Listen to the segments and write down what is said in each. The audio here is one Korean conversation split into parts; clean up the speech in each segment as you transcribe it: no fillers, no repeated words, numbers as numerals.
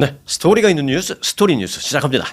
네, 스토리가 있는 뉴스, 스토리 뉴스 시작합니다.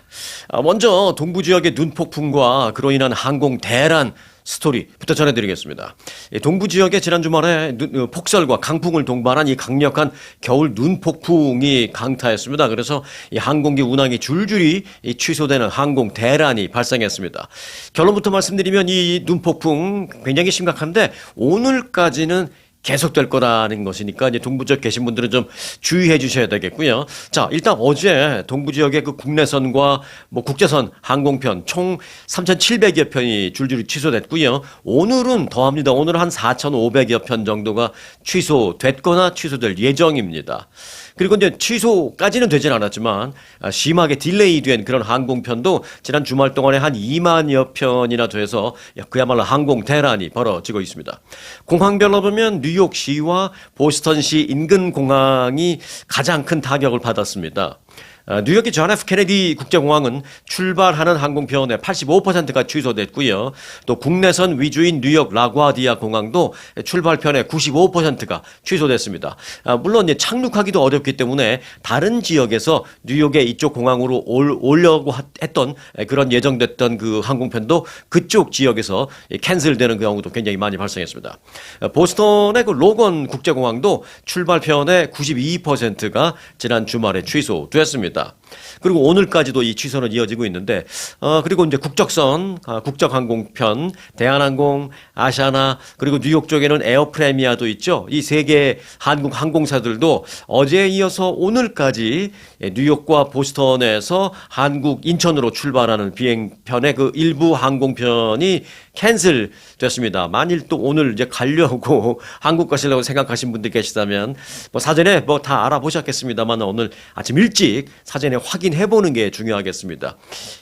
먼저 동부 지역의 눈폭풍과 그로 인한 항공 대란 스토리부터 전해드리겠습니다. 동부 지역에 지난 주말에 폭설과 강풍을 동반한 이 강력한 겨울 눈폭풍이 강타했습니다. 그래서 이 항공기 운항이 줄줄이 취소되는 항공 대란이 발생했습니다. 결론부터 말씀드리면 이 눈폭풍 굉장히 심각한데 오늘까지는 계속될 거라는 것이니까 이제 동부 지역 계신 분들은 좀 주의해 주셔야 되겠고요. 자, 일단 어제 동부 지역의 그 국내선과 뭐 국제선 항공편 총 3,700여 편이 줄줄이 취소됐고요. 오늘은 더합니다. 오늘은 한 4,500여 편 정도가 취소됐거나 취소될 예정입니다. 그리고 이제 취소까지는 되진 않았지만 심하게 딜레이 된 그런 항공편도 지난 주말 동안에 한 2만여 편이나 돼서 그야말로 항공 대란이 벌어지고 있습니다. 공항별로 보면 뉴욕시와 보스턴시 인근 공항이 가장 큰 타격을 받았습니다. 뉴욕의 존 F 케네디 국제공항은 출발하는 항공편의 85%가 취소됐고요. 또 국내선 위주인 뉴욕 라과디아 공항도 출발편의 95%가 취소됐습니다. 물론 이제 착륙하기도 어렵기 때문에 다른 지역에서 뉴욕의 이쪽 공항으로 오려고 했던 그런 예정됐던 그 항공편도 그쪽 지역에서 캔슬되는 경우도 굉장히 많이 발생했습니다. 보스턴의 그 로건 국제공항도 출발편의 92%가 지난 주말에 취소됐습니다. 그리고 오늘까지도 이 취소는 이어지고 있는데, 그리고 이제 국적선, 국적항공편, 대한항공, 아시아나, 그리고 뉴욕 쪽에는 에어프레미아도 있죠. 이 세 개 한국 항공사들도 어제에 이어서 오늘까지 뉴욕과 보스턴에서 한국 인천으로 출발하는 비행편의 그 일부 항공편이 캔슬 됐습니다. 만일 또 오늘 이제 가려고 한국 가시려고 생각하신 분들 계시다면 뭐 사전에 뭐 다 알아보셨겠습니다만 오늘 아침 일찍 사전에 확인해 보는 게 중요하겠습니다.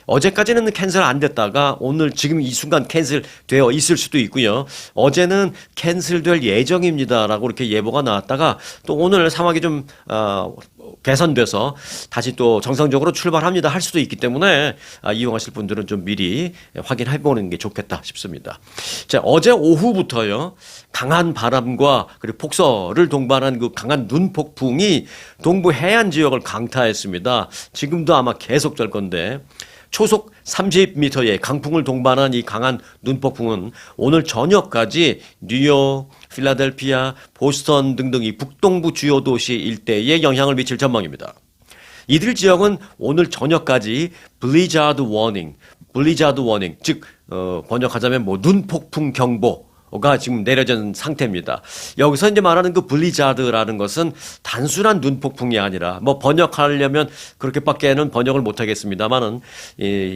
어제까지는 캔슬 안 됐다가 오늘 지금 이 순간 캔슬 되어 있을 수도 있고요. 어제는 캔슬될 예정입니다라고 이렇게 예보가 나왔다가 또 오늘 상황이 좀 개선돼서 다시 또 정상적으로 출발합니다 할 수도 있기 때문에 이용하실 분들은 좀 미리 확인해 보는 게 좋겠다 싶습니다. 자, 어제 오후부터요. 강한 바람과 그리고 폭설을 동반한 그 강한 눈폭풍이 동부 해안 지역을 강타했습니다. 지금도 아마 계속될 건데 초속 30m의 강풍을 동반한 이 강한 눈폭풍은 오늘 저녁까지 뉴욕, 필라델피아, 보스턴 등등 이 북동부 주요 도시 일대에 영향을 미칠 전망입니다. 이들 지역은 오늘 저녁까지 블리자드 워닝, 즉 번역하자면 뭐 눈폭풍 경보가 지금 내려진 상태입니다. 여기서 이제 말하는 그 블리자드라는 것은 단순한 눈폭풍이 아니라 뭐 번역하려면 그렇게밖에는 번역을 못 하겠습니다만은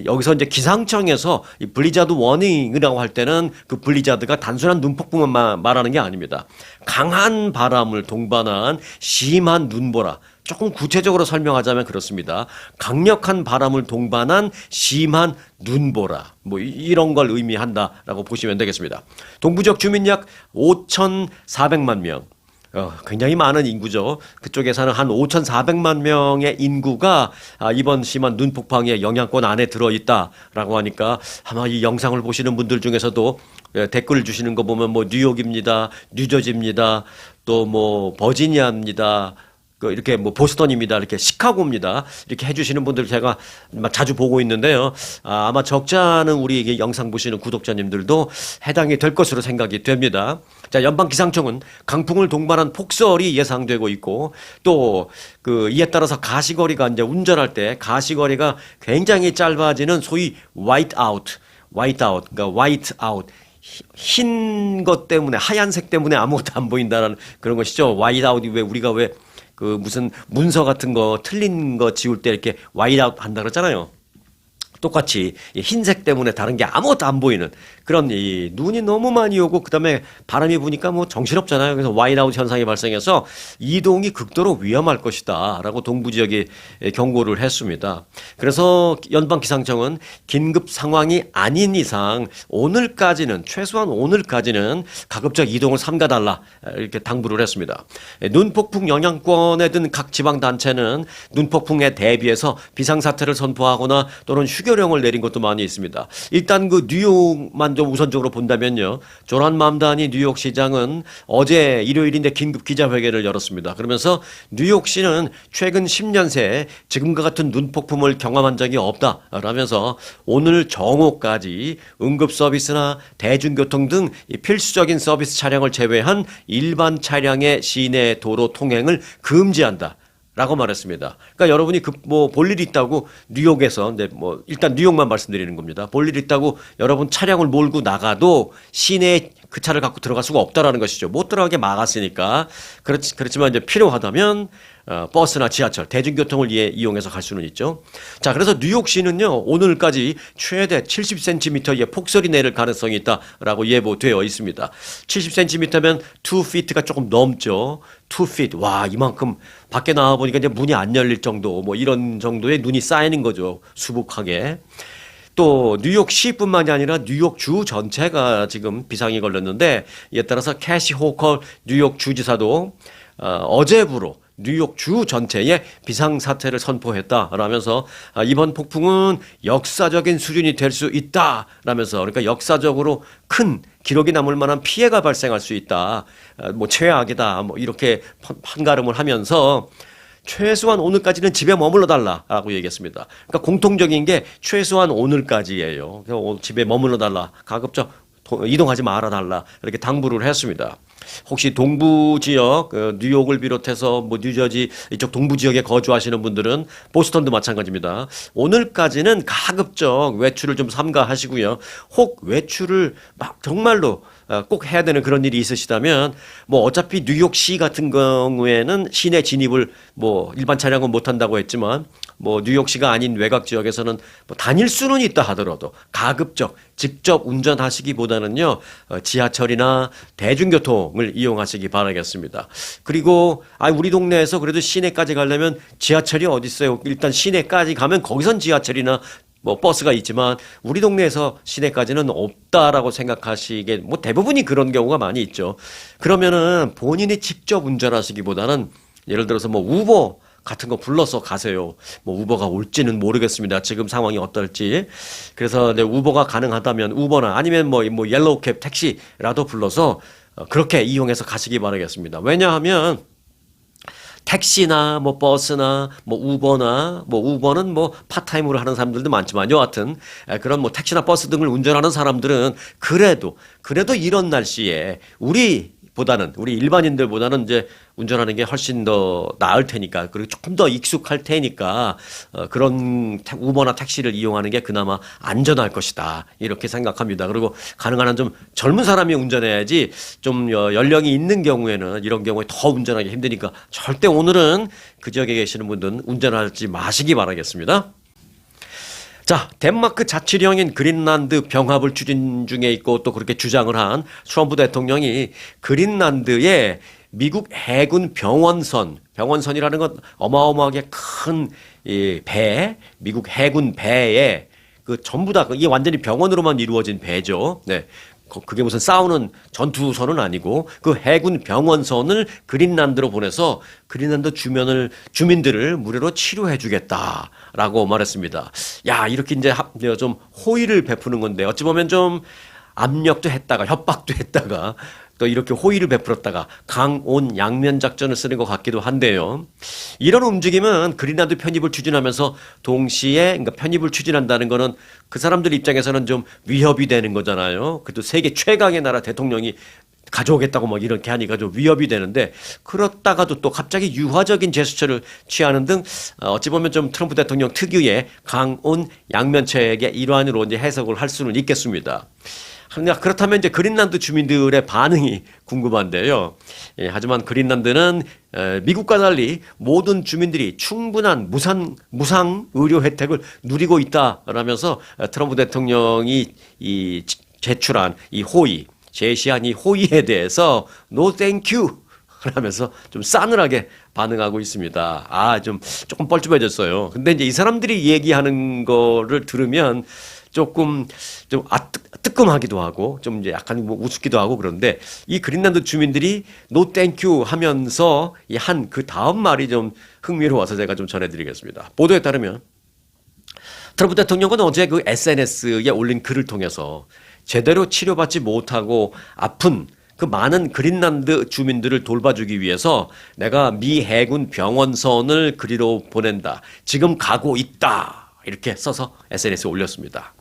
여기서 이제 기상청에서 이 블리자드 워닝이라고 할 때는 그 블리자드가 단순한 눈폭풍만 말하는 게 아닙니다. 강한 바람을 동반한 심한 눈보라. 조금 구체적으로 설명하자면 그렇습니다. 강력한 바람을 동반한 심한 눈보라. 뭐 이런 걸 의미한다라고 보시면 되겠습니다. 동부 지역 주민 약 5,400만 명. 굉장히 많은 인구죠. 그쪽에 사는 한 5,400만 명의 인구가 이번 심한 눈폭풍의 영향권 안에 들어있다라고 하니까 아마 이 영상을 보시는 분들 중에서도 댓글 주시는 거 보면 뭐 뉴욕입니다, 뉴저지입니다, 또 뭐 버지니아입니다. 이렇게 뭐 보스턴입니다. 이렇게 시카고입니다. 이렇게 해주시는 분들 제가 자주 보고 있는데요. 아마 적지 않은 우리 영상 보시는 구독자님들도 해당이 될 것으로 생각이 됩니다. 자, 연방기상청은 강풍을 동반한 폭설이 예상되고 있고 또 이에 따라서 가시거리가 이제 운전할 때 가시거리가 굉장히 짧아지는 소위 whiteout, 그러니까 whiteout. 흰 것 때문에 하얀색 때문에 아무것도 안 보인다라는 그런 것이죠. whiteout이 왜 우리가 왜 무슨 문서 같은 거 틀린 거 지울 때 이렇게 와이드아웃 한다 그러잖아요. 똑같이 흰색 때문에 다른 게 아무것도 안 보이는 그런 이 눈이 너무 많이 오고 그다음에 바람이 부니까 뭐 정신없잖아요. 그래서 와이드아웃 현상이 발생해서 이동이 극도로 위험할 것이다라고 동부 지역에 경고를 했습니다. 그래서 연방기상청은 긴급 상황이 아닌 이상 오늘까지는 최소한 오늘까지는 가급적 이동을 삼가달라 이렇게 당부를 했습니다. 눈폭풍 영향권에 든 각 지방단체는 눈폭풍에 대비해서 비상사태를 선포하거나 또는 휴교 추결령을 내린 것도 많이 있습니다. 일단 그 뉴욕만 좀 우선적으로 본다면요. 조란 맘다니 뉴욕시장은 어제 일요일인데 긴급 기자회견을 열었습니다. 그러면서 뉴욕시는 최근 10년 새에 지금과 같은 눈폭풍을 경험한 적이 없다라면서 오늘 정오까지 응급 서비스나 대중교통 등 필수적인 서비스 차량을 제외한 일반 차량의 시내 도로 통행을 금지한다. 라고 말했습니다. 그러니까 여러분이 볼 일이 있다고 뉴욕에서, 일단 뉴욕만 말씀드리는 겁니다. 볼 일이 있다고 여러분 차량을 몰고 나가도 시내에 그 차를 갖고 들어갈 수가 없다라는 것이죠. 못 들어가게 막았으니까. 그렇지만 이제 필요하다면 버스나 지하철, 대중교통을 이용해서 갈 수는 있죠. 자, 그래서 뉴욕시는요, 오늘까지 최대 70cm의 폭설이 내릴 가능성이 있다라고 예보되어 있습니다. 70cm면 2feet가 조금 넘죠. 2feet. 와, 이만큼 밖에 나와보니까 이제 문이 안 열릴 정도, 이런 정도의 눈이 쌓이는 거죠. 수북하게. 또 뉴욕시뿐만이 아니라 뉴욕주 전체가 지금 비상이 걸렸는데, 이에 따라서 캐시 호컬 뉴욕 주지사도 어제부로 뉴욕주 전체에 비상사태를 선포했다라면서 이번 폭풍은 역사적인 수준이 될 수 있다라면서, 그러니까 역사적으로 큰 기록이 남을 만한 피해가 발생할 수 있다, 최악이다, 이렇게 판가름을 하면서 최소한 오늘까지는 집에 머물러 달라라고 얘기했습니다. 그러니까 공통적인 게 최소한 오늘까지예요. 집에 머물러 달라, 가급적 이동하지 말아 달라, 이렇게 당부를 했습니다. 혹시 동부 지역, 뉴욕을 비롯해서 뉴저지 이쪽 동부 지역에 거주하시는 분들은 보스턴도 마찬가지입니다. 오늘까지는 가급적 외출을 좀 삼가하시고요. 혹 외출을 정말로 꼭 해야 되는 그런 일이 있으시다면 어차피 뉴욕시 같은 경우에는 시내 진입을 일반 차량은 못 한다고 했지만 뉴욕시가 아닌 외곽 지역에서는 다닐 수는 있다 하더라도 가급적 직접 운전하시기보다는요, 지하철이나 대중교통을 이용하시기 바라겠습니다. 그리고 우리 동네에서 그래도 시내까지 가려면 지하철이 어디 있어요? 일단 시내까지 가면 거기선 지하철이나 버스가 있지만 우리 동네에서 시내까지는 없다라고 생각하시기에 대부분이 그런 경우가 많이 있죠. 그러면은 본인이 직접 운전하시기보다는 예를 들어서 우버 같은 거 불러서 가세요. 우버가 올지는 모르겠습니다. 지금 상황이 어떨지. 그래서 우버가 가능하다면 우버나 아니면 옐로우캡 택시라도 불러서 그렇게 이용해서 가시기 바라겠습니다. 왜냐하면 택시나 버스나 우버나 우버는 파타임으로 하는 사람들도 많지만 여하튼 그런 택시나 버스 등을 운전하는 사람들은 그래도 이런 날씨에 우리 일반인들보다는 이제 운전하는 게 훨씬 더 나을 테니까, 그리고 조금 더 익숙할 테니까 그런 우버나 택시를 이용하는 게 그나마 안전할 것이다, 이렇게 생각합니다. 그리고 가능한 한 좀 젊은 사람이 운전해야지, 좀 연령이 있는 경우에는 이런 경우에 더 운전하기 힘드니까 절대 오늘은 그 지역에 계시는 분들은 운전하지 마시기 바라겠습니다. 자, 덴마크 자치령인 그린란드 병합을 추진 중에 있고 또 그렇게 주장을 한 트럼프 대통령이 그린란드에 미국 해군 병원선이라는 건 어마어마하게 큰 미국 해군 배에 전부 다 이게 완전히 병원으로만 이루어진 배죠. 네. 그게 무슨 싸우는 전투선은 아니고 그 해군 병원선을 그린란드로 보내서 그린란드 주민들을 무료로 치료해 주겠다라고 말했습니다. 야, 이렇게 이제 좀 호의를 베푸는 건데 어찌 보면 좀 압력도 했다가 협박도 했다가 또 이렇게 호의를 베풀었다가 강온 양면 작전을 쓰는 것 같기도 한데요. 이런 움직임은 그린란드 편입을 추진하면서 동시에, 그러니까 편입을 추진한다는 거는 그 사람들 입장에서는 좀 위협이 되는 거잖아요. 그래도 세계 최강의 나라 대통령이 가져오겠다고 이렇게 하니까 좀 위협이 되는데, 그렇다가도 또 갑자기 유화적인 제스처를 취하는 등 어찌 보면 좀 트럼프 대통령 특유의 강온 양면책의 일환으로 이제 해석을 할 수는 있겠습니다. 그렇다면 이제 그린란드 주민들의 반응이 궁금한데요. 하지만 그린란드는 미국과 달리 모든 주민들이 충분한 무상 의료 혜택을 누리고 있다라면서 트럼프 대통령이 제시한 이 호의에 대해서 No thank you 하면서 좀 싸늘하게 반응하고 있습니다. 조금 뻘쭘해졌어요. 근데 이제 이 사람들이 얘기하는 거를 들으면 조금 뜨끔하기도 하고 좀 이제 약간 우습기도 하고, 그런데 이 그린란드 주민들이 노 땡큐 하면서 한 그 다음 말이 좀 흥미로워서 제가 좀 전해드리겠습니다. 보도에 따르면 트럼프 대통령은 어제 그 SNS에 올린 글을 통해서 제대로 치료받지 못하고 아픈 그 많은 그린란드 주민들을 돌봐주기 위해서 내가 미 해군 병원선을 그리로 보낸다. 지금 가고 있다. 이렇게 써서 SNS에 올렸습니다.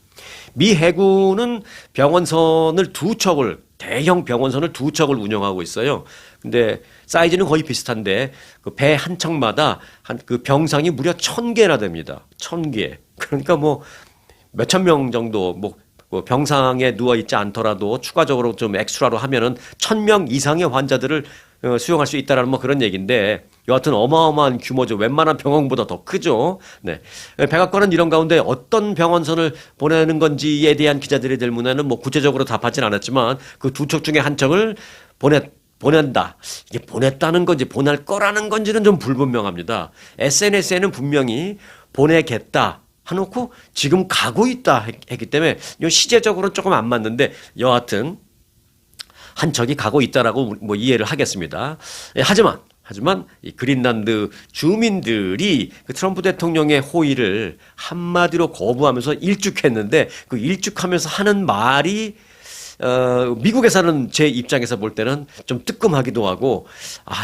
미 해군은 병원선을 두 척을 대형 병원선을 두 척을 운영하고 있어요. 근데 사이즈는 거의 비슷한데 그 배 한 척마다 한 그 병상이 무려 1,000개나 됩니다. 1,000개. 그러니까 뭐 몇천 명 정도 뭐 병상에 누워 있지 않더라도 추가적으로 좀 엑스트라로 하면은 1,000명 이상의 환자들을 수용할 수 있다라는 뭐 그런 얘기인데 여하튼 어마어마한 규모죠. 웬만한 병원보다 더 크죠. 네. 백악관은 이런 가운데 어떤 병원선을 보내는 건지에 대한 기자들의 질문에는 뭐 구체적으로 답하진 않았지만 그 두 척 중에 한 척을 보낸다. 이게 보냈다는 건지 보낼 거라는 건지는 좀 불분명합니다. SNS에는 분명히 보내겠다. 해놓고 지금 가고 있다 했기 때문에 시제적으로는 조금 안 맞는데 여하튼 한 척이 가고 있다라고 뭐 이해를 하겠습니다. 하지만 이 그린란드 주민들이 그 트럼프 대통령의 호의를 한마디로 거부하면서 일축했는데 그 일축하면서 하는 말이 미국에 사는 제 입장에서 볼 때는 좀 뜨끔하기도 하고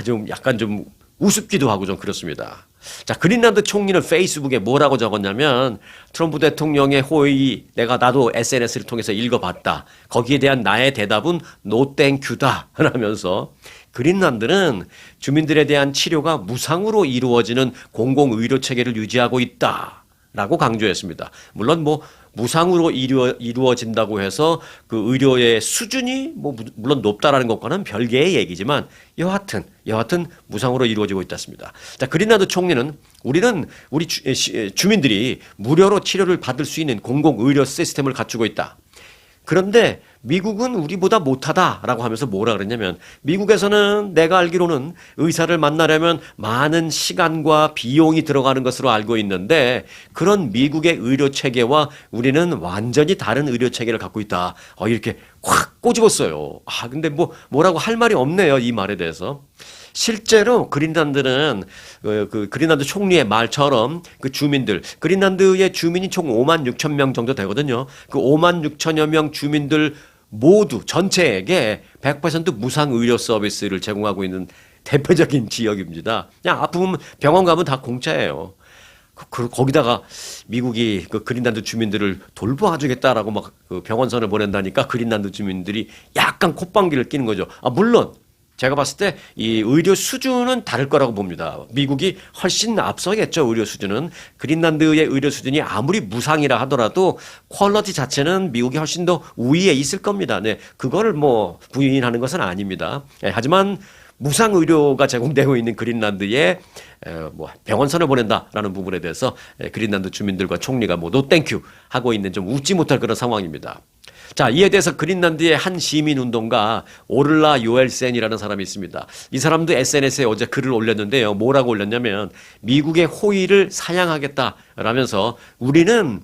좀 약간 좀 우습기도 하고 좀 그렇습니다. 자, 그린란드 총리는 페이스북에 뭐라고 적었냐면 트럼프 대통령의 호의 나도 SNS를 통해서 읽어봤다. 거기에 대한 나의 대답은 노 땡큐다 라면서 그린란드는 주민들에 대한 치료가 무상으로 이루어지는 공공의료 체계를 유지하고 있다 라고 강조했습니다. 물론 뭐 무상으로 이루어진다고 해서 그 의료의 수준이 뭐 물론 높다라는 것과는 별개의 얘기지만 여하튼 무상으로 이루어지고 있다습니다. 자, 그린란드 총리는 우리는 우리 주민들이 무료로 치료를 받을 수 있는 공공의료 시스템을 갖추고 있다. 그런데 미국은 우리보다 못하다라고 하면서 뭐라 그랬냐면 미국에서는 내가 알기로는 의사를 만나려면 많은 시간과 비용이 들어가는 것으로 알고 있는데 그런 미국의 의료 체계와 우리는 완전히 다른 의료 체계를 갖고 있다. 이렇게 확 꼬집었어요. 근데 뭐라고 할 말이 없네요. 이 말에 대해서. 실제로 그린란드는 그 그린란드 총리의 말처럼 그 주민들 그린란드의 주민이 총 5만 6천 명 정도 되거든요. 그 5만 6천여 명 주민들 모두 전체에게 100% 무상 의료 서비스를 제공하고 있는 대표적인 지역입니다. 그냥 아프면 병원 가면 다 공짜예요. 거기다가 미국이 그 그린란드 주민들을 돌봐주겠다라고 막 그 병원선을 보낸다니까 그린란드 주민들이 약간 콧방귀를 끼는 거죠. 물론 제가 봤을 때 이 의료 수준은 다를 거라고 봅니다. 미국이 훨씬 앞서겠죠. 의료 수준은. 그린란드의 의료 수준이 아무리 무상이라 하더라도 퀄리티 자체는 미국이 훨씬 더 우위에 있을 겁니다. 네, 그거를 뭐 부인하는 것은 아닙니다. 하지만 무상 의료가 제공되고 있는 그린란드에 뭐 병원선을 보낸다라는 부분에 대해서 그린란드 주민들과 총리가 뭐 노 땡큐 하고 있는 좀 웃지 못할 그런 상황입니다. 자, 이에 대해서 그린란드의 한 시민운동가 오를라 요엘센이라는 사람이 있습니다. 이 사람도 SNS에 어제 글을 올렸는데요. 뭐라고 올렸냐면 미국의 호의를 사양하겠다라면서 우리는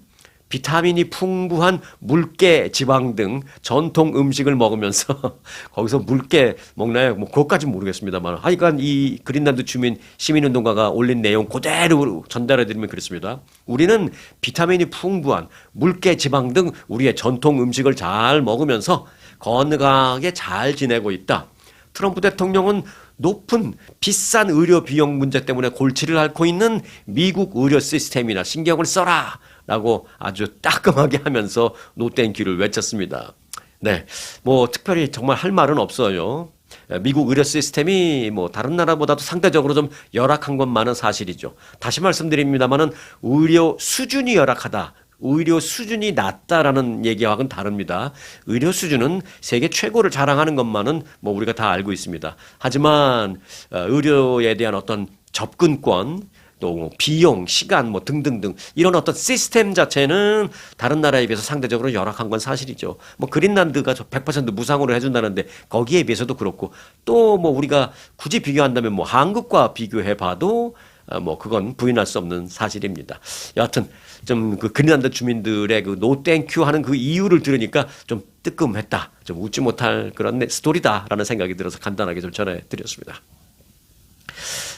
비타민이 풍부한 물개 지방 등 전통 음식을 먹으면서 거기서 물개 먹나요? 뭐 그것까지는 모르겠습니다만 하여간 이 그린란드 시민운동가가 올린 내용 그대로 전달해드리면 그렇습니다. 우리는 비타민이 풍부한 물개 지방 등 우리의 전통 음식을 잘 먹으면서 건강하게 잘 지내고 있다. 트럼프 대통령은 높은 비싼 의료 비용 문제 때문에 골치를 앓고 있는 미국 의료 시스템이나 신경을 써라 라고 아주 따끔하게 하면서 노땡큐를 외쳤습니다. 네, 뭐 특별히 정말 할 말은 없어요. 미국 의료 시스템이 뭐 다른 나라보다도 상대적으로 좀 열악한 것만은 사실이죠. 다시 말씀드립니다만은 의료 수준이 열악하다. 의료 수준이 낮다라는 얘기와는 다릅니다. 의료 수준은 세계 최고를 자랑하는 것만은 뭐 우리가 다 알고 있습니다. 하지만 의료에 대한 어떤 접근권 또 비용, 시간 뭐 등등등 이런 어떤 시스템 자체는 다른 나라에 비해서 상대적으로 열악한 건 사실이죠. 뭐 그린란드가 100% 무상으로 해준다는데 거기에 비해서도 그렇고 또 뭐 우리가 굳이 비교한다면 뭐 한국과 비교해봐도 뭐 그건 부인할 수 없는 사실입니다. 여하튼 좀 그 그린란드 주민들의 그 노 땡큐 하는 그 이유를 들으니까 좀 뜨끔했다, 좀 웃지 못할 그런 스토리다라는 생각이 들어서 간단하게 좀 전해드렸습니다.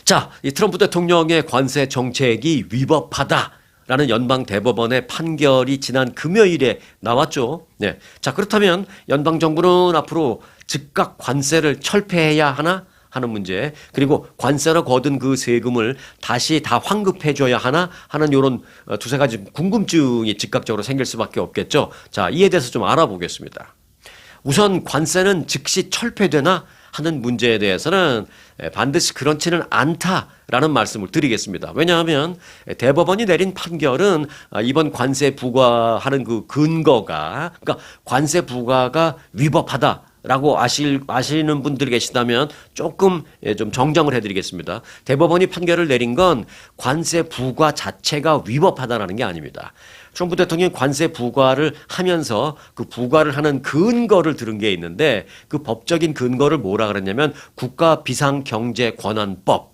자, 이 트럼프 대통령의 관세 정책이 위법하다라는 라는 연방 대법원의 판결이 지난 금요일에 나왔죠. 네. 자, 그렇다면 연방 정부는 앞으로 즉각 관세를 철폐해야 하나 하는 문제, 그리고 관세로 거둔 그 세금을 다시 다 환급해 줘야 하나 하는 요런 두세 가지 궁금증이 즉각적으로 생길 수밖에 없겠죠. 자, 이에 대해서 좀 알아보겠습니다. 우선 관세는 즉시 철폐되나 하는 문제에 대해서는 반드시 그렇지는 않다라는 말씀을 드리겠습니다. 왜냐하면 대법원이 내린 판결은 이번 관세 부과하는 그 근거가, 그러니까 관세 부과가 위법하다라고 아시는 분들이 계시다면 조금 좀 정정을 해드리겠습니다. 대법원이 판결을 내린 건 관세 부과 자체가 위법하다라는 게 아닙니다. 트럼프 대통령이 관세 부과를 하면서 그 부과를 하는 근거를 들은 게 있는데, 그 법적인 근거를 뭐라 그랬냐면 국가 비상경제권한법,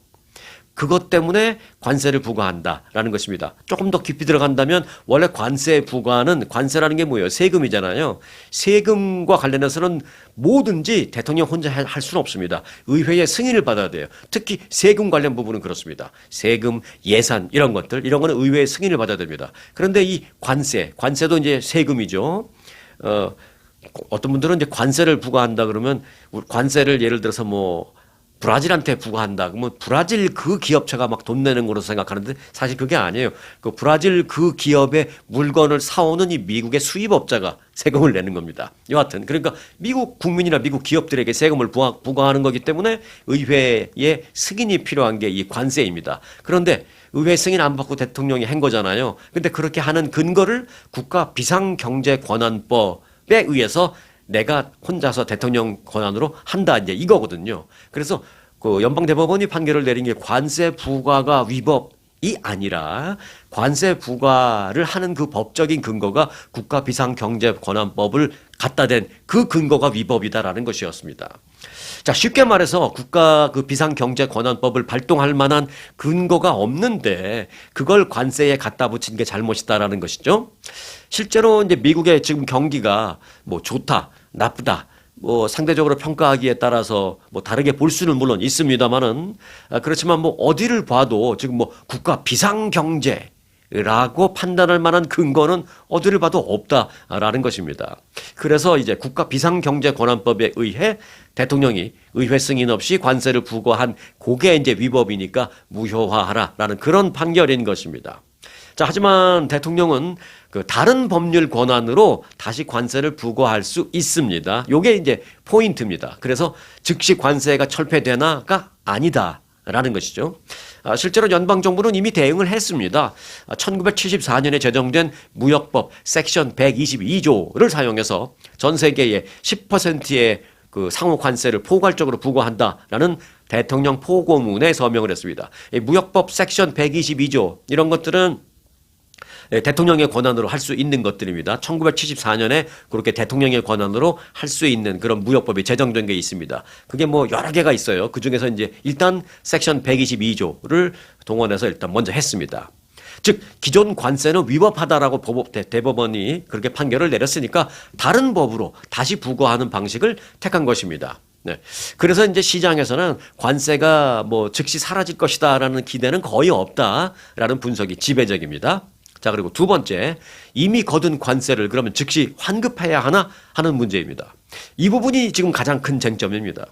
그것 때문에 관세를 부과한다라는 것입니다. 조금 더 깊이 들어간다면 원래 관세 부과는, 관세라는 게 뭐예요? 세금이잖아요. 세금과 관련해서는 뭐든지 대통령 혼자 할 수는 없습니다. 의회의 승인을 받아야 돼요. 특히 세금 관련 부분은 그렇습니다. 세금, 예산 이런 것들, 이런 거는 의회의 승인을 받아야 됩니다. 그런데 이 관세도 이제 세금이죠. 어떤 분들은 이제 관세를 부과한다 그러면, 관세를 예를 들어서 뭐 브라질한테 부과한다 그러면 브라질 그 기업체가 막 돈 내는 거로 생각하는데, 사실 그게 아니에요. 그 브라질 그 기업의 물건을 사오는 이 미국의 수입업자가 세금을 내는 겁니다. 여하튼 그러니까 미국 국민이나 미국 기업들에게 세금을 부과하는 거기 때문에 의회의 승인이 필요한 게 이 관세입니다. 그런데 의회 승인 안 받고 대통령이 한 거잖아요. 근데 그렇게 하는 근거를 국가 비상경제권한법에 의해서 내가 혼자서 대통령 권한으로 한다, 이제 이거거든요. 그래서 그 연방대법원이 판결을 내린 게 관세 부과가 위법이 아니라 관세 부과를 하는 그 법적인 근거가 국가 비상경제권한법을 갖다 댄 그 근거가 위법이다라는 것이었습니다. 자, 쉽게 말해서 국가 그 비상경제권한법을 발동할 만한 근거가 없는데 그걸 관세에 갖다 붙인 게 잘못이다라는 것이죠. 실제로 이제 미국의 지금 경기가 뭐 좋다, 나쁘다, 뭐 상대적으로 평가하기에 따라서 뭐 다르게 볼 수는 물론 있습니다만은, 그렇지만 뭐 어디를 봐도 지금 뭐 국가 비상경제라고 판단할 만한 근거는 어디를 봐도 없다라는 것입니다. 그래서 이제 국가 비상경제권한법에 의해 대통령이 의회 승인 없이 관세를 부과한 그게 이제 위법이니까 무효화하라라는 그런 판결인 것입니다. 자, 하지만 대통령은 그 다른 법률 권한으로 다시 관세를 부과할 수 있습니다. 요게 이제 포인트입니다. 그래서 즉시 관세가 철폐되나가 아니다라는 것이죠. 실제로 연방정부는 이미 대응을 했습니다. 1974년에 제정된 무역법 섹션 122조를 사용해서 전 세계의 10%의 그 상호 관세를 포괄적으로 부과한다라는 대통령 포고문에 서명을 했습니다. 무역법 섹션 122조 이런 것들은 대통령의 권한으로 할 수 있는 것들입니다. 1974년에 그렇게 대통령의 권한으로 할 수 있는 그런 무역법이 제정된 게 있습니다. 그게 뭐 여러 개가 있어요. 그 중에서 이제 일단 섹션 122조를 동원해서 일단 먼저 했습니다. 즉 기존 관세는 위법하다라고 대법원이 그렇게 판결을 내렸으니까 다른 법으로 다시 부과하는 방식을 택한 것입니다. 네. 그래서 이제 시장에서는 관세가 뭐 즉시 사라질 것이다라는 기대는 거의 없다라는 분석이 지배적입니다. 자, 그리고 두 번째, 이미 거둔 관세를 그러면 즉시 환급해야 하나 하는 문제입니다. 이 부분이 지금 가장 큰 쟁점입니다.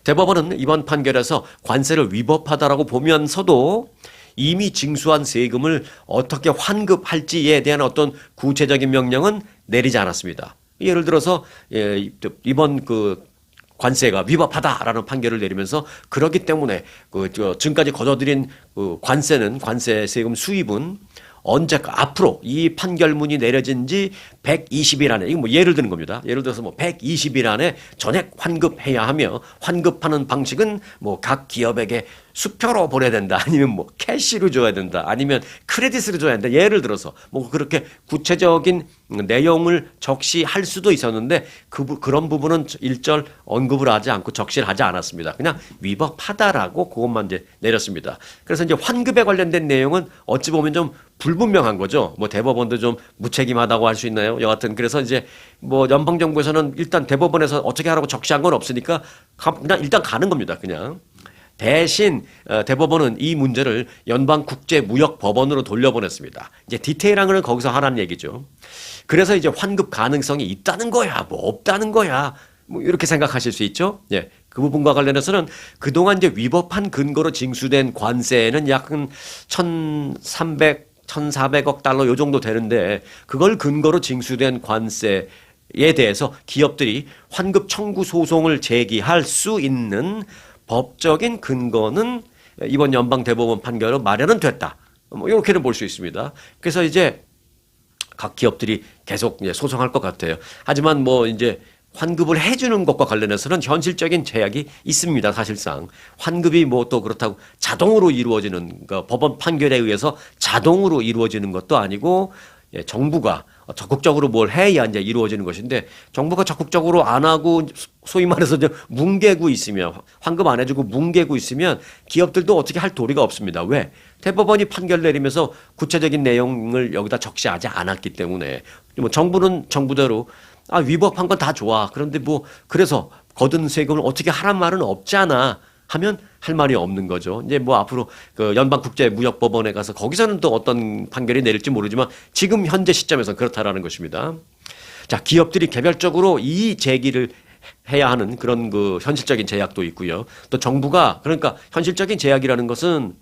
대법원은 이번 판결에서 관세를 위법하다라고 보면서도 이미 징수한 세금을 어떻게 환급할지에 대한 어떤 구체적인 명령은 내리지 않았습니다. 예를 들어서 이번 그 관세가 위법하다라는 판결을 내리면서, 그렇기 때문에 지금까지 거둬들인 관세는, 관세 세금 수입은 앞으로 이 판결문이 내려진 지 120일 안에, 이거 뭐 예를 드는 겁니다. 예를 들어서 뭐 120일 안에 전액 환급해야 하며, 환급하는 방식은 뭐 각 기업에게 수표로 보내야 된다, 아니면 뭐 캐시로 줘야 된다, 아니면 크레딧으로 줘야 된다. 예를 들어서 뭐 그렇게 구체적인 내용을 적시할 수도 있었는데 그런 부분은 일절 언급을 하지 않고 적시를 하지 않았습니다. 그냥 위법하다라고 그것만 이제 내렸습니다. 그래서 이제 환급에 관련된 내용은 어찌 보면 좀 불분명한 거죠. 뭐 대법원도 좀 무책임하다고 할 수 있나요? 여하튼 그래서 이제 뭐 연방정부에서는 일단 대법원에서 어떻게 하라고 적시한 건 없으니까 그냥 일단 가는 겁니다. 그냥. 대신 대법원은 이 문제를 연방국제무역법원으로 돌려보냈습니다. 이제 디테일한 걸 거기서 하라는 얘기죠. 그래서 이제 환급 가능성이 있다는 거야, 뭐 없다는 거야, 뭐 이렇게 생각하실 수 있죠. 예, 그 부분과 관련해서는 그동안 이제 위법한 근거로 징수된 관세는 약 1,400억 달러 요 정도 되는데 그걸 근거로 징수된 관세에 대해서 기업들이 환급 청구 소송을 제기할 수 있는 법적인 근거는 이번 연방대법원 판결로 마련은 됐다. 뭐 이렇게는 볼 수 있습니다. 그래서 이제 각 기업들이 계속 이제 소송할 것 같아요. 하지만 뭐 이제 환급을 해주는 것과 관련해서는 현실적인 제약이 있습니다. 사실상 환급이 뭐 또 그렇다고 자동으로 이루어지는 그러니까 법원 판결에 의해서 자동으로 이루어지는 것도 아니고 예, 정부가 적극적으로 뭘 해야 이제 이루어지는 것인데 정부가 적극적으로 안 하고 소위 말해서 이제 뭉개고 있으면 환급 안 해주고 뭉개고 있으면 기업들도 어떻게 할 도리가 없습니다. 왜? 대법원이 판결 내리면서 구체적인 내용을 여기다 적시하지 않았기 때문에 뭐 정부는 정부대로 위법한 건 다 좋아. 그런데 뭐 그래서 거둔 세금을 어떻게 하란 말은 없잖아. 하면 할 말이 없는 거죠. 이제 뭐 앞으로 그 연방국제무역법원에 가서 거기서는 또 어떤 판결이 내릴지 모르지만 지금 현재 시점에서는 그렇다라는 것입니다. 자, 기업들이 개별적으로 이 제기를 해야 하는 그런 그 현실적인 제약도 있고요. 또 정부가 그러니까 현실적인 제약이라는 것은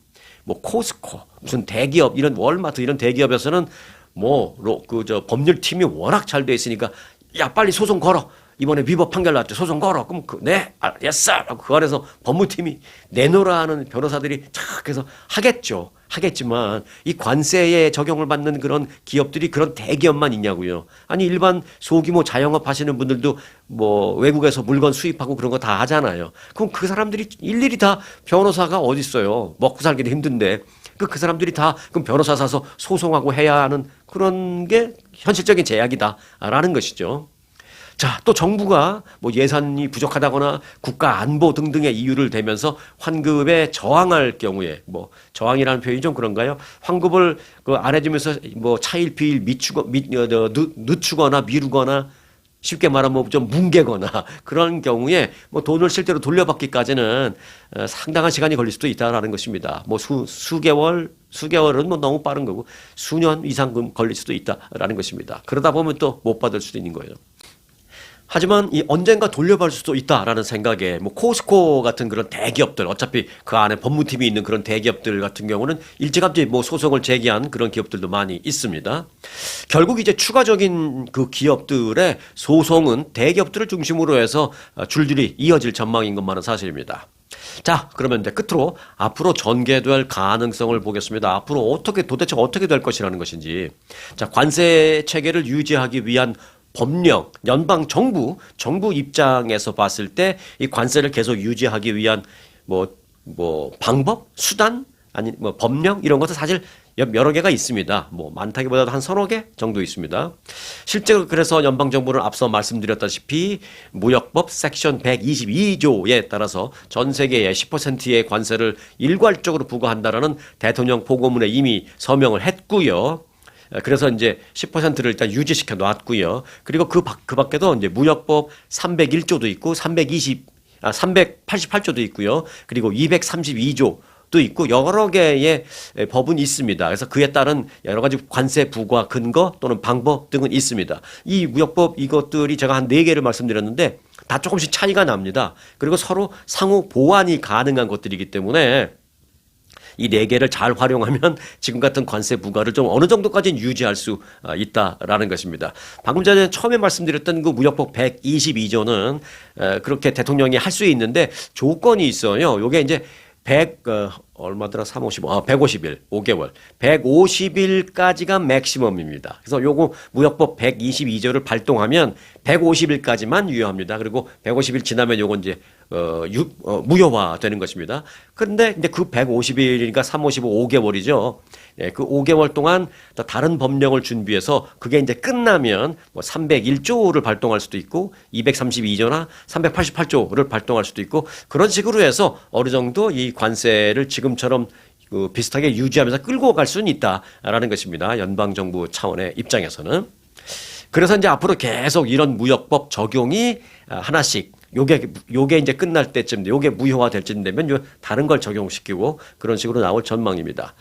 뭐 코스코, 무슨 대기업 이런 월마트 이런 대기업에서는 뭐 그 저 법률팀이 워낙 잘 돼 있으니까 야 빨리 소송 걸어. 이번에 위법 판결 나왔죠. 소송 걸어. 그럼 네, 알겠어. 라고 그 안에서 법무팀이 내놓으라 하는 변호사들이 착 해서 하겠죠. 하겠지만 이 관세에 적용을 받는 그런 기업들이 그런 대기업만 있냐고요. 아니 일반 소규모 자영업 하시는 분들도 뭐 외국에서 물건 수입하고 그런 거 다 하잖아요. 그럼 그 사람들이 일일이 다 변호사가 어디 있어요. 먹고 살기도 힘든데 그 사람들이 다 그럼 변호사 사서 소송하고 해야 하는 그런 게 현실적인 제약이다라는 것이죠. 자, 또 정부가 뭐 예산이 부족하다거나 국가 안보 등등의 이유를 대면서 환급에 저항할 경우에 뭐 저항이라는 표현이 좀 그런가요? 환급을 그 안 해주면서 뭐 차일피일 늦추거나 미루거나 쉽게 말하면 뭐 좀 뭉개거나 그런 경우에 뭐 돈을 실제로 돌려받기까지는 상당한 시간이 걸릴 수도 있다라는 것입니다. 뭐 수개월은 뭐 너무 빠른 거고 수년 이상 걸릴 수도 있다라는 것입니다. 그러다 보면 또 못 받을 수도 있는 거예요. 하지만 이 언젠가 돌려받을 수도 있다라는 생각에 뭐 코스코 같은 그런 대기업들 어차피 그 안에 법무팀이 있는 그런 대기업들 같은 경우는 일찌감치 뭐 소송을 제기한 그런 기업들도 많이 있습니다. 결국 이제 추가적인 그 기업들의 소송은 대기업들을 중심으로 해서 줄줄이 이어질 전망인 것만은 사실입니다. 자, 그러면 이제 끝으로 앞으로 전개될 가능성을 보겠습니다. 앞으로 도대체 어떻게 될 것이라는 것인지. 자, 관세 체계를 유지하기 위한 법령, 연방 정부 입장에서 봤을 때 이 관세를 계속 유지하기 위한 뭐 방법, 수단, 아니 뭐 법령 이런 것도 사실 여러 개가 있습니다. 뭐 많다기보다도 한 서너 개 정도 있습니다. 실제로 그래서 연방 정부는 앞서 말씀드렸다시피 무역법 섹션 122조에 따라서 전 세계의 10%의 관세를 일괄적으로 부과한다라는 대통령 보고문에 이미 서명을 했고요. 그래서 이제 10%를 일단 유지시켜 놨고요. 그리고 그 밖에도 이제 무역법 301조도 있고 388조도 있고요. 그리고 232조도 있고 여러 개의 법은 있습니다. 그래서 그에 따른 여러 가지 관세 부과 근거 또는 방법 등은 있습니다. 이 무역법 이것들이 제가 한 4개를 말씀드렸는데 다 조금씩 차이가 납니다. 그리고 서로 상호 보완이 가능한 것들이기 때문에 이 4개를 잘 활용하면 지금 같은 관세 부과를 좀 어느 정도까지는 유지할 수 있다라는 것입니다. 방금 전에 처음에 말씀드렸던 그 무역법 122조는 그렇게 대통령이 할 수 있는데 조건이 있어요. 요게 이제 150일, 5개월. 150일까지가 맥시멈입니다. 그래서 요거 무역법 122조를 발동하면 150일까지만 유효합니다. 그리고 150일 지나면 요건 이제 무효화 되는 것입니다. 그런데 이제 그 150일이니까 3, 5, 5개월이죠. 예, 그 5개월 동안 또 다른 법령을 준비해서 그게 이제 끝나면 뭐 301조를 발동할 수도 있고 232조나 388조를 발동할 수도 있고 그런 식으로 해서 어느 정도 이 관세를 지금처럼 비슷하게 유지하면서 끌고 갈 수는 있다라는 것입니다. 연방정부 차원의 입장에서는. 그래서 이제 앞으로 계속 이런 무역법 적용이 하나씩 요게 이제 끝날 때쯤, 요게 무효화될 쯤 되면 다른 걸 적용시키고 그런 식으로 나올 전망입니다.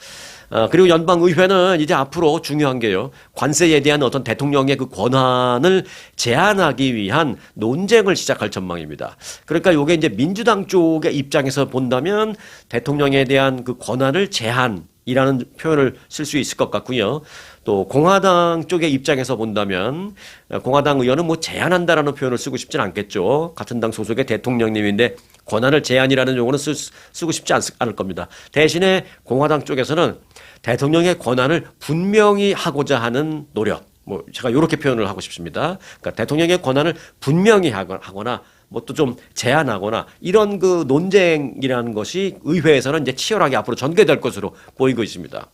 그리고 연방의회는 이제 앞으로 중요한 게요. 관세에 대한 어떤 대통령의 그 권한을 제한하기 위한 논쟁을 시작할 전망입니다. 그러니까 요게 이제 민주당 쪽의 입장에서 본다면 대통령에 대한 그 권한을 제한이라는 표현을 쓸 수 있을 것 같고요. 또 공화당 쪽의 입장에서 본다면 공화당 의원은 뭐 제한한다라는 표현을 쓰고 싶진 않겠죠. 같은 당 소속의 대통령님인데 권한을 제한이라는 용어는 쓰고 싶지 않을 겁니다. 대신에 공화당 쪽에서는 대통령의 권한을 분명히 하고자 하는 노력, 뭐 제가 이렇게 표현을 하고 싶습니다. 그러니까 대통령의 권한을 분명히 하거나 뭐 또 좀 제한하거나 이런 그 논쟁이라는 것이 의회에서는 이제 치열하게 앞으로 전개될 것으로 보이고 있습니다.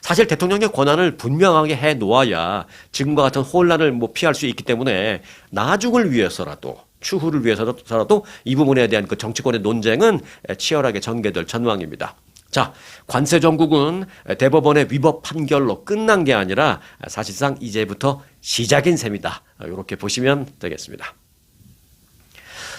사실 대통령의 권한을 분명하게 해 놓아야 지금과 같은 혼란을 뭐 피할 수 있기 때문에 나중을 위해서라도 추후를 위해서라도 이 부분에 대한 그 정치권의 논쟁은 치열하게 전개될 전망입니다. 자, 관세 정국은 대법원의 위법 판결로 끝난 게 아니라 사실상 이제부터 시작인 셈이다. 이렇게 보시면 되겠습니다.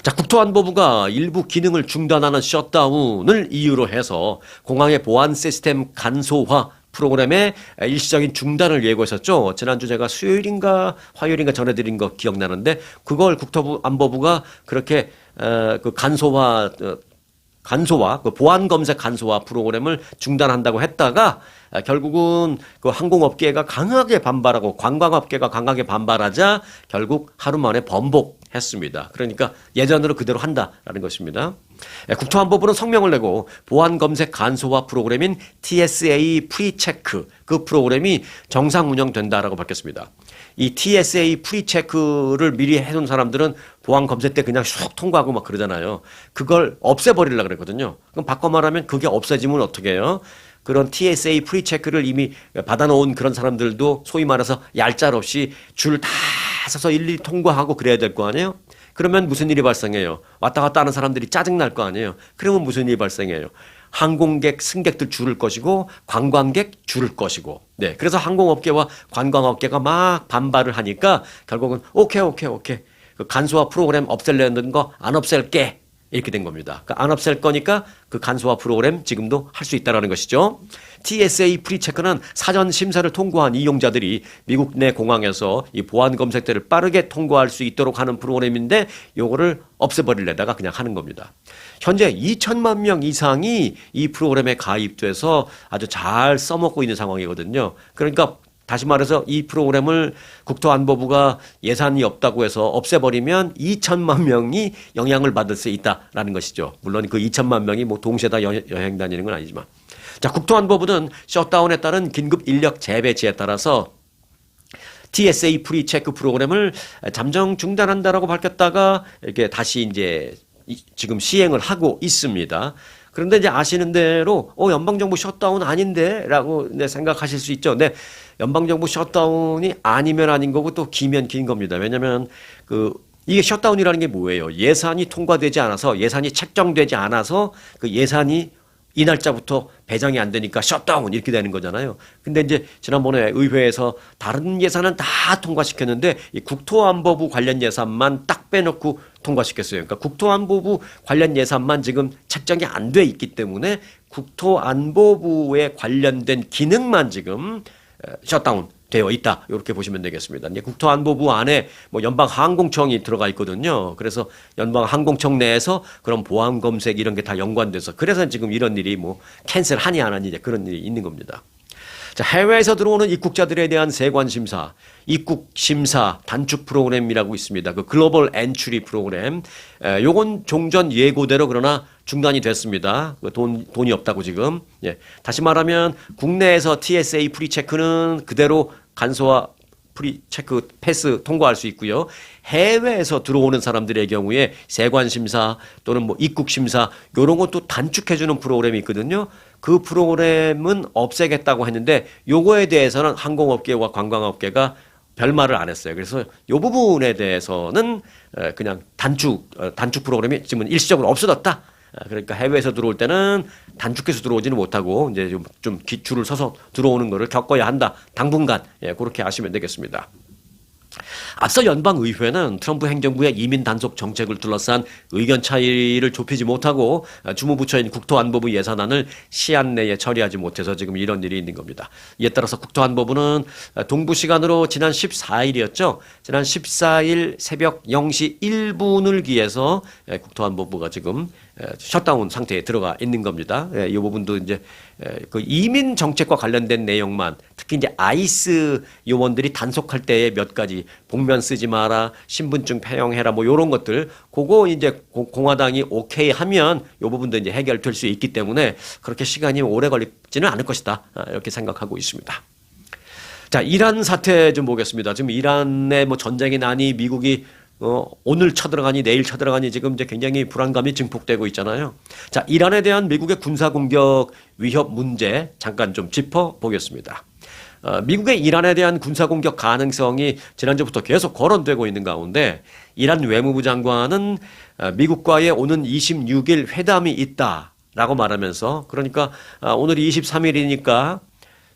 자, 국토안보부가 일부 기능을 중단하는 셧다운을 이유로 해서 공항의 보안 시스템 간소화 프로그램의 일시적인 중단을 예고했었죠. 지난주 제가 수요일인가 화요일인가 전해드린 거 기억나는데 그걸 국토안보부가 그렇게 그 간소화, 그 보안 검색 간소화 프로그램을 중단한다고 했다가 결국은 그 항공업계가 강하게 반발하고 관광업계가 강하게 반발하자 결국 하루 만에 번복했습니다. 그러니까 예전으로 그대로 한다라는 것입니다. 국토안보부는 성명을 내고 보안 검색 간소화 프로그램인 TSA 프리체크 그 프로그램이 정상 운영된다라고 밝혔습니다. 이 TSA 프리체크를 미리 해놓은 사람들은 보안 검색 때 그냥 쑥 통과하고 막 그러잖아요. 그걸 없애버리려고 그랬거든요. 그럼 바꿔 말하면 그게 없어지면 어떻게 해요? 그런 TSA 프리체크를 이미 받아놓은 그런 사람들도 소위 말해서 얄짤없이 줄 다 서서 일일이 통과하고 그래야 될 거 아니에요? 그러면 무슨 일이 발생해요? 왔다 갔다 하는 사람들이 짜증날 거 아니에요? 그러면 무슨 일이 발생해요? 항공객, 승객들 줄을 것이고 관광객 줄을 것이고 네, 그래서 항공업계와 관광업계가 막 반발을 하니까 결국은 오케이 그 간소화 프로그램 없앨려는 거 안 없앨게 이렇게 된 겁니다. 그러니까 안 없앨 거니까 그 간소화 프로그램 지금도 할 수 있다라는 것이죠. TSA 프리체크는 사전 심사를 통과한 이용자들이 미국 내 공항에서 이 보안 검색대를 빠르게 통과할 수 있도록 하는 프로그램인데 요거를 없애버리려다가 그냥 하는 겁니다. 현재 2천만 명 이상이 이 프로그램에 가입돼서 아주 잘 써먹고 있는 상황이거든요. 그러니까 다시 말해서 이 프로그램을 국토안보부가 예산이 없다고 해서 없애버리면 2천만 명이 영향을 받을 수 있다라는 것이죠. 물론 그 2천만 명이 뭐 동시에 다 여행 다니는 건 아니지만. 자, 국토안보부는 셧다운에 따른 긴급 인력 재배치에 따라서 TSA 프리체크 프로그램을 잠정 중단한다라고 밝혔다가 이렇게 다시 이제 지금 시행을 하고 있습니다. 그런데 이제 아시는 대로 연방정부 셧다운 아닌데 라고 생각하실 수 있죠. 근데 연방정부 셧다운이 아니면 아닌 거고 또 기면 긴 겁니다. 왜냐하면 이게 셧다운이라는 게 뭐예요? 예산이 통과되지 않아서 예산이 책정되지 않아서 그 예산이 이 날짜부터 배정이 안 되니까 셧다운 이렇게 되는 거잖아요. 근데 이제 지난번에 의회에서 다른 예산은 다 통과시켰는데 이 국토안보부 관련 예산만 딱 빼놓고 통과시켰어요. 그러니까 국토안보부 관련 예산만 지금 책정이 안 돼 있기 때문에 국토안보부에 관련된 기능만 지금 셧다운 되어 있다. 이렇게 보시면 되겠습니다. 이제 국토안보부 안에 뭐 연방항공청이 들어가 있거든요. 그래서 연방항공청 내에서 그런 보안 검색 이런 게 다 연관돼서 그래서 지금 이런 일이 뭐 캔슬하니 안 하니 이제 그런 일이 있는 겁니다. 자, 해외에서 들어오는 입국자들에 대한 세관 심사, 입국 심사 단축 프로그램이라고 있습니다. 그 글로벌 엔트리 프로그램. 요건 종전 예고대로 그러나 중단이 됐습니다. 돈이 없다고 지금. 예. 다시 말하면 국내에서 TSA 프리체크는 그대로 간소화 프리체크 패스 통과할 수 있고요. 해외에서 들어오는 사람들의 경우에 세관 심사 또는 뭐 입국 심사 이런 것도 단축해주는 프로그램이 있거든요. 그 프로그램은 없애겠다고 했는데 요거에 대해서는 항공업계와 관광업계가 별말을 안 했어요. 그래서 이 부분에 대해서는 그냥 단축 프로그램이 지금은 일시적으로 없어졌다. 그러니까 해외에서 들어올 때는 단축해서 들어오지는 못하고 이제 좀 줄을 서서 들어오는 거를 겪어야 한다. 당분간 그렇게 아시면 되겠습니다. 앞서 연방의회는 트럼프 행정부의 이민 단속 정책을 둘러싼 의견 차이를 좁히지 못하고 주무부처인 국토안보부 예산안을 시한 내에 처리하지 못해서 지금 이런 일이 있는 겁니다. 이에 따라서 국토안보부는 동부 시간으로 지난 14일이었죠. 지난 14일 새벽 0시 1분을 기해서 국토안보부가 지금 셧다운 상태에 들어가 있는 겁니다. 이 부분도 이제 그 이민 정책과 관련된 내용만, 특히 이제 아이스 요원들이 단속할 때의 몇 가지 복면 쓰지 마라, 신분증 폐용해라, 뭐 요런 것들, 그거 이제 공화당이 오케이 하면 요 부분도 이제 해결될 수 있기 때문에 그렇게 시간이 오래 걸리지는 않을 것이다, 이렇게 생각하고 있습니다. 자, 이란 사태 좀 보겠습니다. 지금 이란의 뭐 전쟁이 나니 미국이 오늘 쳐들어가니 내일 쳐들어가니 지금 이제 굉장히 불안감이 증폭되고 있잖아요. 자, 이란에 대한 미국의 군사 공격 위협 문제 잠깐 좀 짚어보겠습니다. 미국의 이란에 대한 군사 공격 가능성이 지난주부터 계속 거론되고 있는 가운데 이란 외무부 장관은 미국과의 오는 26일 회담이 있다라고 말하면서, 그러니까 오늘이 23일이니까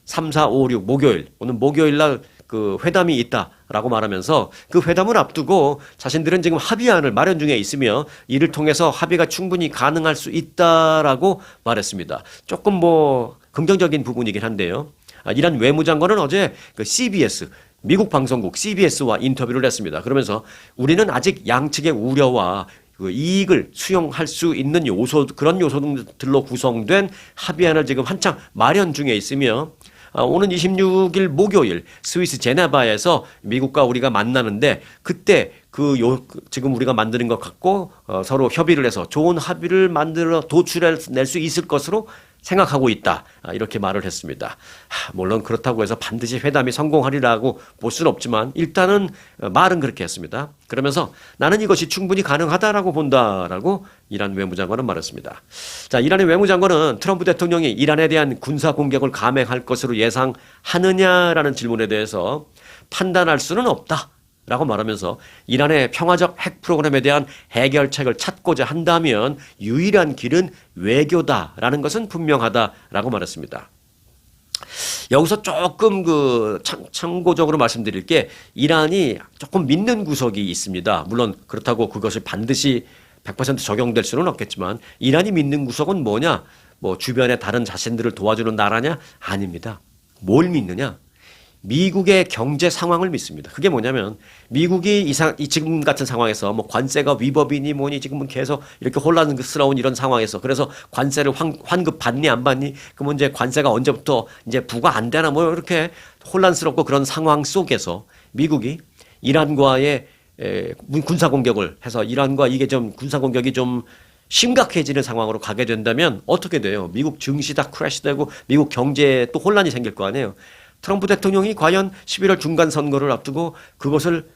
3, 4, 5, 6 목요일, 오늘 목요일 날 그 회담이 있다라고 말하면서 그 회담을 앞두고 자신들은 지금 합의안을 마련 중에 있으며 이를 통해서 합의가 충분히 가능할 수 있다라고 말했습니다. 조금 뭐 긍정적인 부분이긴 한데요. 이란 외무장관은 어제 그 CBS, 미국 방송국 CBS와 인터뷰를 했습니다. 그러면서 우리는 아직 양측의 우려와 그 이익을 수용할 수 있는 요소, 그런 요소들로 구성된 합의안을 지금 한창 마련 중에 있으며 오는 26일 목요일 스위스 제네바에서 미국과 우리가 만나는데 그때 지금 우리가 만드는 것 같고 서로 협의를 해서 좋은 합의를 만들어 도출해낼 수 있을 것으로 생각하고 있다, 이렇게 말을 했습니다. 물론 그렇다고 해서 반드시 회담이 성공하리라고 볼 수는 없지만 일단은 말은 그렇게 했습니다. 그러면서 나는 이것이 충분히 가능하다라고 본다라고 이란 외무장관은 말했습니다. 자, 이란의 외무장관은 트럼프 대통령이 이란에 대한 군사 공격을 감행할 것으로 예상하느냐라는 질문에 대해서 판단할 수는 없다 라고 말하면서 이란의 평화적 핵 프로그램에 대한 해결책을 찾고자 한다면 유일한 길은 외교다라는 것은 분명하다라고 말했습니다. 여기서 조금 참고적으로 말씀드릴 게, 이란이 조금 믿는 구석이 있습니다. 물론 그렇다고 그것이 반드시 100% 적용될 수는 없겠지만 이란이 믿는 구석은 뭐냐? 뭐 주변에 다른 자신들을 도와주는 나라냐? 아닙니다. 뭘 믿느냐? 미국의 경제 상황을 믿습니다. 그게 뭐냐면 미국이 지금 같은 상황에서 뭐 관세가 위법이니 뭐니 지금은 계속 이렇게 혼란스러운 이런 상황에서, 그래서 관세를 환급 받니 안 받니, 그러면 이제 관세가 언제부터 이제 부과 안 되나 뭐 이렇게 혼란스럽고 그런 상황 속에서 미국이 이란과의 군사 공격을 해서 이란과 이게 좀 군사 공격이 좀 심각해지는 상황으로 가게 된다면 어떻게 돼요? 미국 증시 다 크래시되고 미국 경제에 또 혼란이 생길 거 아니에요. 트럼프 대통령이 과연 11월 중간 선거를 앞두고 그것을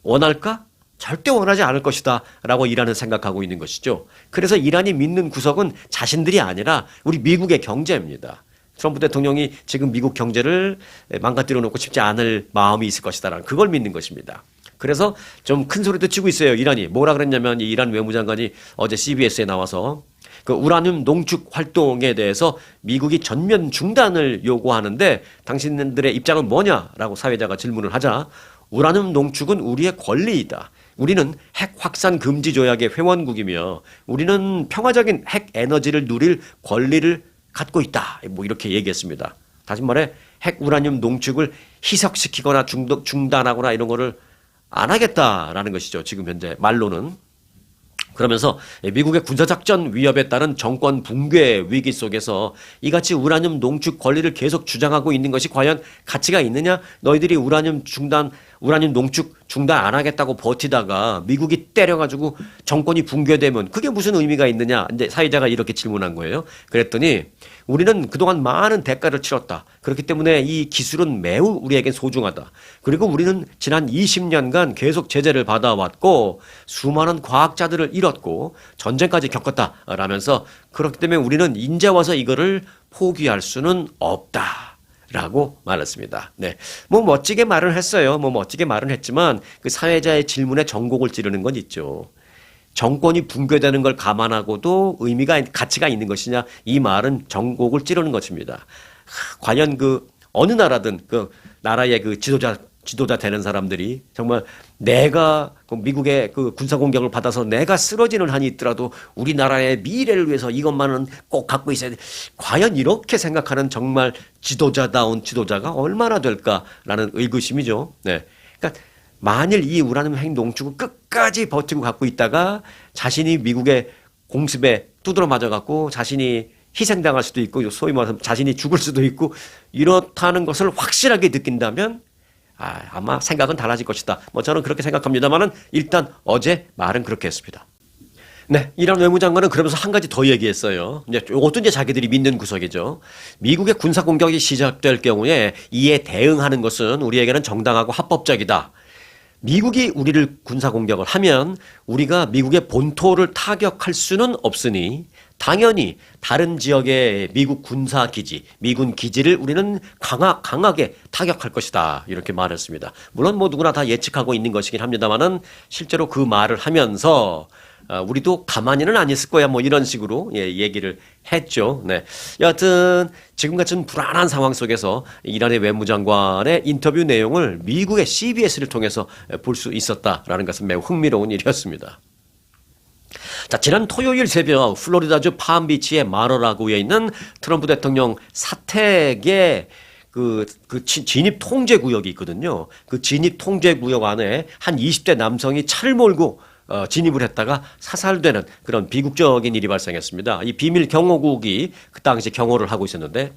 원할까? 절대 원하지 않을 것이다 라고 이란은 생각하고 있는 것이죠. 그래서 이란이 믿는 구석은 자신들이 아니라 우리 미국의 경제입니다. 트럼프 대통령이 지금 미국 경제를 망가뜨려 놓고 싶지 않을 마음이 있을 것이다라는 그걸 믿는 것입니다. 그래서 좀 큰 소리도 치고 있어요. 이란이 뭐라 그랬냐면, 이 이란 외무장관이 어제 CBS에 나와서 그 우라늄 농축 활동에 대해서 미국이 전면 중단을 요구하는데 당신들의 입장은 뭐냐라고 사회자가 질문을 하자, 우라늄 농축은 우리의 권리이다. 우리는 핵 확산 금지 조약의 회원국이며 우리는 평화적인 핵 에너지를 누릴 권리를 갖고 있다. 뭐 이렇게 얘기했습니다. 다시 말해 핵 우라늄 농축을 희석시키거나 중단하거나 이런 거를 안 하겠다라는 것이죠. 지금 현재 말로는. 그러면서 미국의 군사작전 위협에 따른 정권 붕괴 위기 속에서 이같이 우라늄 농축 권리를 계속 주장하고 있는 것이 과연 가치가 있느냐? 너희들이 우라늄 농축 중단 안 하겠다고 버티다가 미국이 때려가지고 정권이 붕괴되면 그게 무슨 의미가 있느냐? 근데 사회자가 이렇게 질문한 거예요. 그랬더니 우리는 그동안 많은 대가를 치렀다. 그렇기 때문에 이 기술은 매우 우리에겐 소중하다. 그리고 우리는 지난 20년간 계속 제재를 받아왔고 수많은 과학자들을 잃었고 전쟁까지 겪었다. 라면서 그렇기 때문에 우리는 이제 와서 이거를 포기할 수는 없다. 라고 말했습니다. 네. 뭐 멋지게 말을 했어요. 뭐 멋지게 말은 했지만 그 사회자의 질문에 전곡을 찌르는 건 있죠. 정권이 붕괴되는 걸 감안하고도 가치가 있는 것이냐, 이 말은 전곡을 찌르는 것입니다. 과연 그 어느 나라든 그 나라의 그 지도자 되는 사람들이 정말 내가 그 미국의 그 군사 공격을 받아서 내가 쓰러지는 한이 있더라도 우리나라의 미래를 위해서 이것만은 꼭 갖고 있어야 돼. 과연 이렇게 생각하는 정말 지도자다운 지도자가 얼마나 될까라는 의구심이죠. 네. 그러니까 만일 이 우라늄 핵 농축을 끝까지 버티고 갖고 있다가 자신이 미국의 공습에 두드러 맞아갖고 자신이 희생당할 수도 있고 소위 말해서 자신이 죽을 수도 있고 이렇다는 것을 확실하게 느낀다면 아마 생각은 달라질 것이다. 뭐 저는 그렇게 생각합니다만은 일단 어제 말은 그렇게 했습니다. 네, 이란 외무장관은 그러면서 한 가지 더 얘기했어요. 이것도 이제 자기들이 믿는 구석이죠. 미국의 군사 공격이 시작될 경우에 이에 대응하는 것은 우리에게는 정당하고 합법적이다. 미국이 우리를 군사 공격을 하면 우리가 미국의 본토를 타격할 수는 없으니 당연히 다른 지역의 미국 군사 기지, 미군 기지를 우리는 강하게 타격할 것이다. 이렇게 말했습니다. 물론 뭐 누구나 다 예측하고 있는 것이긴 합니다만은 실제로 그 말을 하면서 우리도 가만히는 안 있을 거야. 뭐 이런 식으로 얘기를 했죠. 네. 여하튼 지금 같은 불안한 상황 속에서 이란의 외무장관의 인터뷰 내용을 미국의 CBS를 통해서 볼 수 있었다라는 것은 매우 흥미로운 일이었습니다. 자, 지난 토요일 새벽 플로리다주 팜비치의 마러라고에 있는 트럼프 대통령 사택의 진입 통제 구역이 있거든요. 그 진입 통제 구역 안에 한 20대 남성이 차를 몰고 진입을 했다가 사살되는 그런 비극적인 일이 발생했습니다. 이 비밀 경호국이 그 당시 경호를 하고 있었는데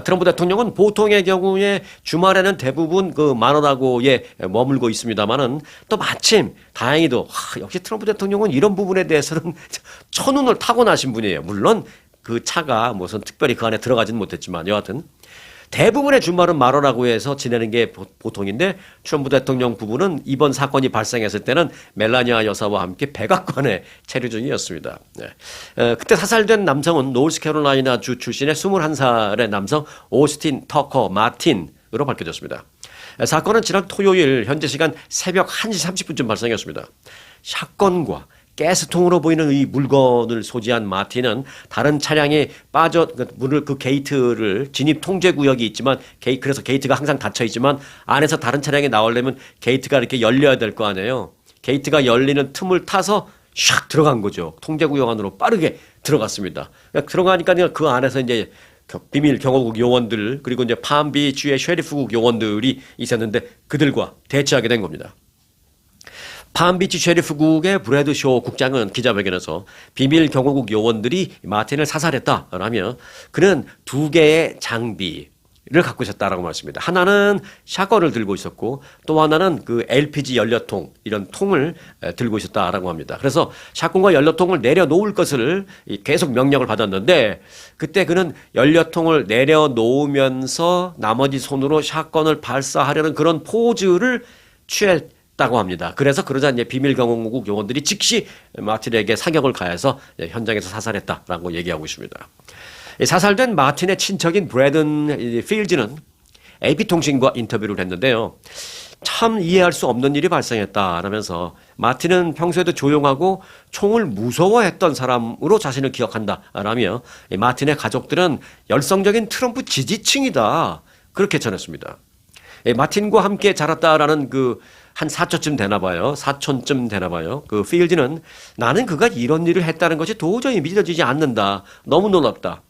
트럼프 대통령은 보통의 경우에 주말에는 대부분 그 마러라고에 머물고 있습니다만은 또 마침 다행히도 역시 트럼프 대통령은 이런 부분에 대해서는 천운을 타고나신 분이에요. 물론 그 차가 무슨 특별히 그 안에 들어가지는 못했지만 여하튼 대부분의 주말은 마러라고에서 지내는 게 보통인데 트럼프 대통령 부부는 이번 사건이 발생했을 때는 멜라니아 여사와 함께 백악관에 체류 중이었습니다. 네. 그때 사살된 남성은 노스캐롤라이나 주 출신의 21살의 남성 오스틴 터커 마틴으로 밝혀졌습니다. 사건은 지난 토요일 현재 시간 새벽 1시 30분쯤 발생했습니다. 샷건과 가스통으로 보이는 이 물건을 소지한 마틴은 다른 차량에 문을 그 게이트를 진입 통제 구역이 있지만 그래서 게이트가 항상 닫혀 있지만 안에서 다른 차량이 나오려면 게이트가 이렇게 열려야 될 거 아니에요. 게이트가 열리는 틈을 타서 샥 들어간 거죠. 통제 구역 안으로 빠르게 들어갔습니다. 들어가니까 그 안에서 이제 비밀 경호국 요원들 그리고 이제 팜비치의 셰리프국 요원들이 있었는데 그들과 대치하게 된 겁니다. 팜비치 셰리프국의 브래드 쇼 국장은 기자회견에서 비밀 경호국 요원들이 마틴을 사살했다라며 그는 2개의 장비를 갖고 있었다라고 말했습니다. 하나는 샷건을 들고 있었고 또 하나는 그 LPG 연료통 이런 통을 들고 있었다라고 합니다. 그래서 샷건과 연료통을 내려놓을 것을 계속 명령을 받았는데 그때 그는 연료통을 내려놓으면서 나머지 손으로 샷건을 발사하려는 그런 포즈를 취했다고 합니다. 그러자 이제 비밀 경호국 요원들이 즉시 마틴에게 사격을 가해서 현장에서 사살했다라고 얘기하고 있습니다. 사살된 마틴의 친척인 브래든 필즈는 AP통신과 인터뷰를 했는데요. 참 이해할 수 없는 일이 발생했다라면서 마틴은 평소에도 조용하고 총을 무서워했던 사람으로 자신을 기억한다라며 마틴의 가족들은 열성적인 트럼프 지지층이다 그렇게 전했습니다. 마틴과 함께 자랐다라는 한 사촌쯤 되나 봐요. 사촌쯤 되나 봐요. 그 필드는 나는 그가 이런 일을 했다는 것이 도저히 믿어지지 않는다. 너무 놀랍다.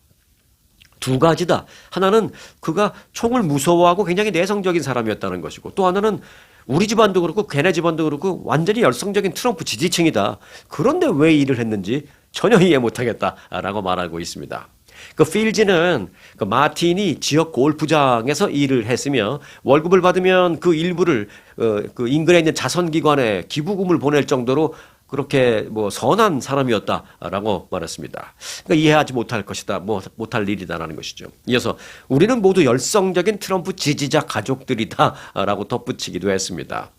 2가지다. 하나는 그가 총을 무서워하고 굉장히 내성적인 사람이었다는 것이고 또 하나는 우리 집안도 그렇고 걔네 집안도 그렇고 완전히 열성적인 트럼프 지지층이다. 그런데 왜 일을 했는지 전혀 이해 못하겠다라고 말하고 있습니다. 그 필즈는 그 마틴이 지역 골프장에서 일을 했으며 월급을 받으면 그 일부를 그 인근에 있는 자선기관에 기부금을 보낼 정도로 그렇게 뭐 선한 사람이었다라고 말했습니다. 그러니까 이해하지 못할 것이다, 못할 일이다라는 것이죠. 이어서 우리는 모두 열성적인 트럼프 지지자 가족들이다라고 덧붙이기도 했습니다.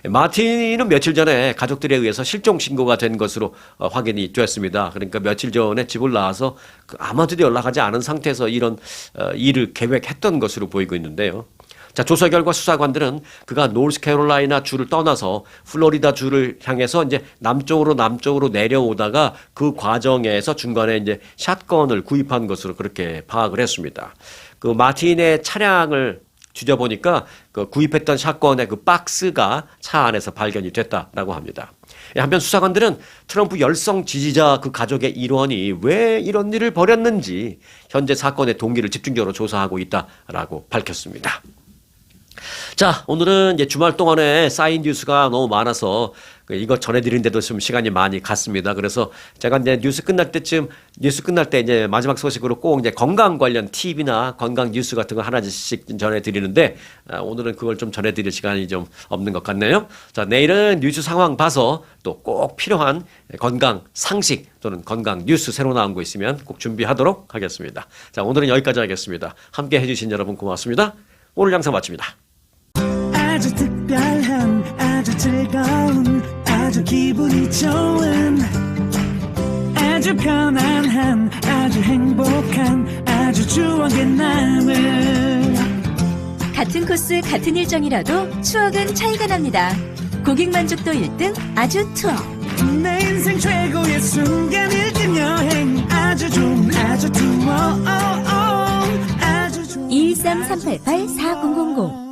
마틴은 며칠 전에 가족들에 의해서 실종 신고가 된 것으로 확인이 됐습니다. 그러니까 며칠 전에 집을 나와서 아마도 연락하지 않은 상태에서 이런 일을 계획했던 것으로 보이고 있는데요. 자, 조사 결과 수사관들은 그가 노스캐롤라이나 주를 떠나서 플로리다 주를 향해서 이제 남쪽으로 내려오다가 그 과정에서 중간에 이제 샷건을 구입한 것으로 그렇게 파악을 했습니다. 그 마틴의 차량을 뒤져보니까 그 구입했던 샷건의 그 박스가 차 안에서 발견이 됐다라고 합니다. 한편 수사관들은 트럼프 열성 지지자 그 가족의 일원이 왜 이런 일을 벌였는지 현재 사건의 동기를 집중적으로 조사하고 있다라고 밝혔습니다. 자, 오늘은 이제 주말 동안에 쌓인 뉴스가 너무 많아서 이거 전해드리는데도 좀 시간이 많이 갔습니다. 그래서 제가 이제 뉴스 끝날 때 이제 마지막 소식으로 꼭 이제 건강 관련 팁이나 건강 뉴스 같은 거 하나씩 전해드리는데 오늘은 그걸 좀 전해드릴 시간이 좀 없는 것 같네요. 자, 내일은 뉴스 상황 봐서 또 꼭 필요한 건강 상식 또는 건강 뉴스 새로 나온 거 있으면 꼭 준비하도록 하겠습니다. 자, 오늘은 여기까지 하겠습니다. 함께 해주신 여러분 고맙습니다. 오늘 영상 마칩니다. 아주 특별한 아주 즐거운 아주 기분이 좋은 아주 편안한 아주 행복한 아주 추억의 남을 같은 코스 같은 일정이라도 추억은 차이가 납니다. 고객 만족도 1등 아주 투어. 내 인생 최고의 순간 1등 여행 아주 좋은 아주 투어 아주 좋은 213-388-4000